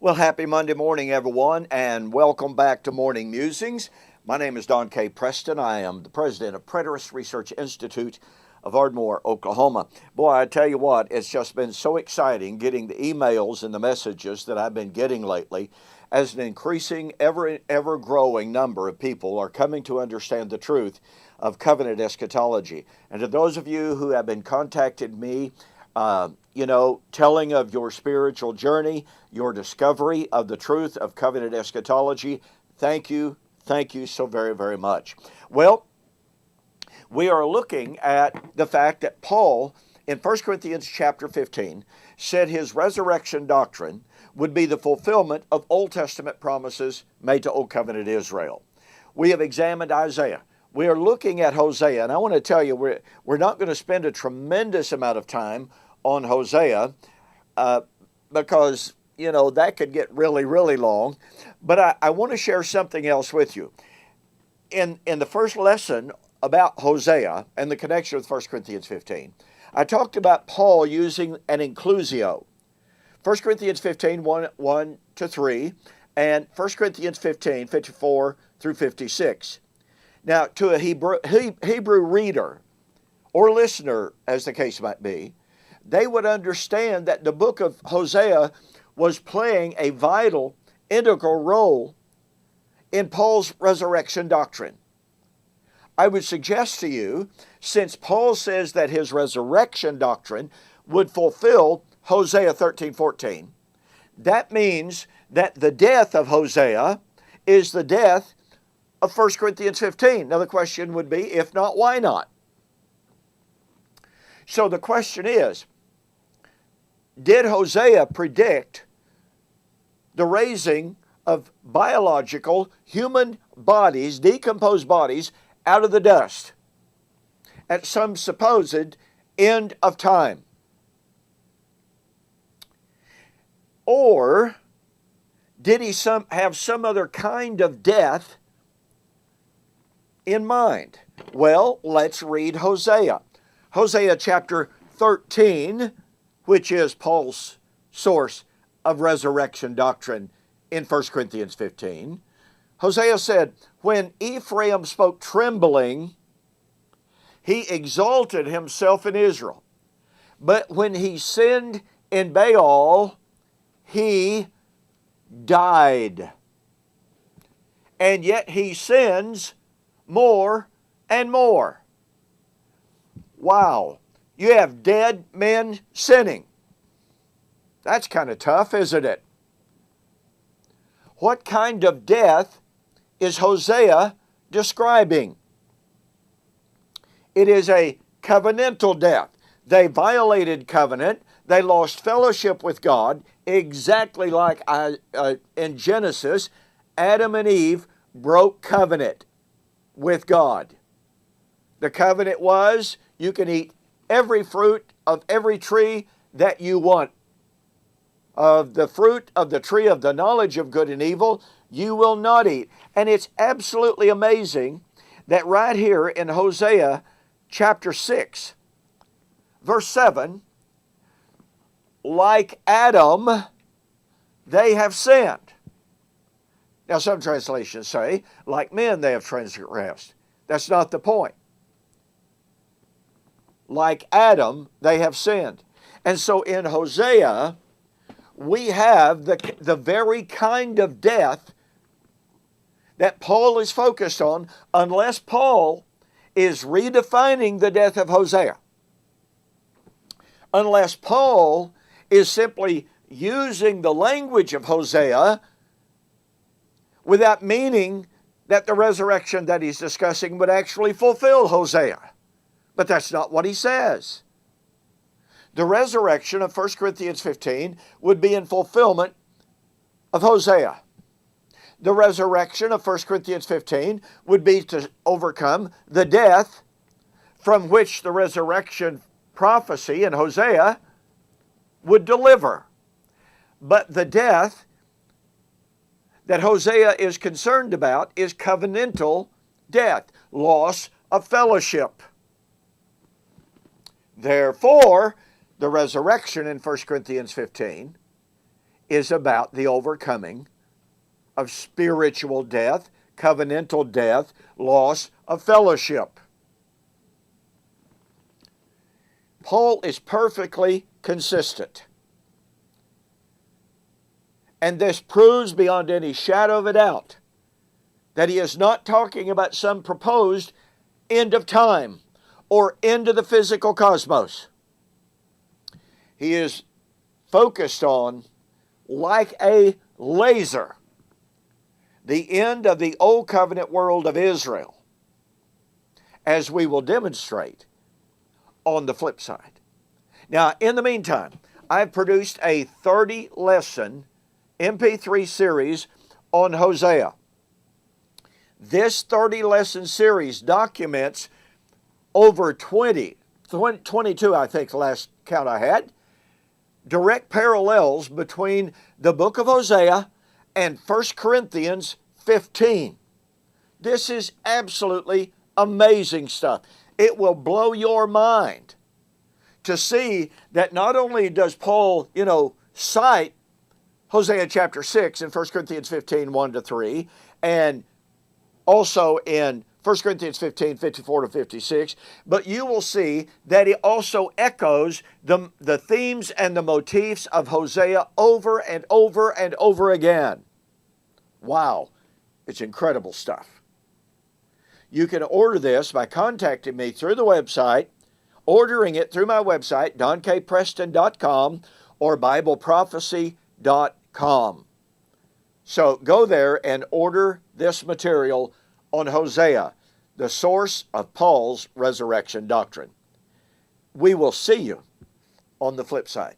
Well, happy Monday morning, everyone, and welcome back to Morning Musings. My name is Don K. Preston. I am the president of Preterist Research Institute of Ardmore, Oklahoma. Boy, I tell you what, it's just been so exciting getting the emails and the messages that I've been getting lately as an increasing, ever growing number of people are coming to understand the truth of covenant eschatology. And to those of you who have been contacting me, telling of your spiritual journey, your discovery of the truth of covenant eschatology, thank you so very, very much. Well, we are looking at the fact that Paul, in 1 Corinthians chapter 15, said his resurrection doctrine would be the fulfillment of Old Testament promises made to Old Covenant Israel. We have examined Isaiah. We are looking at Hosea, and I want to tell you, we're not going to spend a tremendous amount of time on Hosea because, that could get really, really long. But I want to share something else with you. In the first lesson about Hosea and the connection with 1 Corinthians 15, I talked about Paul using an inclusio. 1 Corinthians 15, 1 to 3, and 1 Corinthians 15, 54 through 56. Now, to a Hebrew reader or listener, as the case might be, they would understand that the book of Hosea was playing a vital, integral role in Paul's resurrection doctrine. I would suggest to you, since Paul says that his resurrection doctrine would fulfill Hosea 13:14, that means that the death of Hosea is the death of 1 Corinthians 15. Now the question would be, if not, why not? So the question is, did Hosea predict the raising of biological human bodies, decomposed bodies, out of the dust at some supposed end of time? Or did he have some other kind of death in mind? Well, let's read Hosea. Hosea chapter 13, which is Paul's source of resurrection doctrine in 1 Corinthians 15. Hosea said, "When Ephraim spoke trembling, he exalted himself in Israel. But when he sinned in Baal, he died. And yet he sins more and more." Wow. You have dead men sinning. That's kind of tough, isn't it? What kind of death is Hosea describing? It is a covenantal death. They violated covenant. They lost fellowship with God, exactly like in Genesis, Adam and Eve broke covenant with God. The covenant was, you can eat every fruit of every tree that you want. Of the fruit of the tree of the knowledge of good and evil, you will not eat. And it's absolutely amazing that right here in Hosea chapter 6, verse 7, like Adam, they have sinned. Now some translations say, like men they have transgressed. That's not the point. Like Adam, they have sinned. And so in Hosea, we have the very kind of death that Paul is focused on, unless Paul is redefining the death of Hosea. Unless Paul is simply using the language of Hosea without meaning that the resurrection that he's discussing would actually fulfill Hosea. But that's not what he says. The resurrection of 1 Corinthians 15 would be in fulfillment of Hosea. The resurrection of 1 Corinthians 15 would be to overcome the death from which the resurrection prophecy in Hosea would deliver. But the death that Hosea is concerned about is covenantal death, loss of fellowship. Therefore, the resurrection in 1 Corinthians 15 is about the overcoming of spiritual death, covenantal death, loss of fellowship. Paul is perfectly consistent. And this proves beyond any shadow of a doubt that he is not talking about some proposed end of time or end of the physical cosmos. He is focused on, like a laser, the end of the Old Covenant world of Israel, as we will demonstrate on the flip side. Now, in the meantime, I've produced a 30-lesson MP3 series on Hosea. This 30-lesson series documents over 22, I think, the last count I had, direct parallels between the book of Hosea and 1 Corinthians15. This is absolutely amazing stuff. It will blow your mind to see that not only does Paul, cite Hosea chapter 6 in 1 Corinthians 15, 1-3, and also in 1 Corinthians 15, 54-56, but you will see that it also echoes the themes and the motifs of Hosea over and over and over again. Wow, it's incredible stuff. You can order this by contacting me through the website, ordering it through my website, donkpreston.com, or BibleProphecy.com. So go there and order this material on Hosea, the source of Paul's resurrection doctrine. We will see you on the flip side.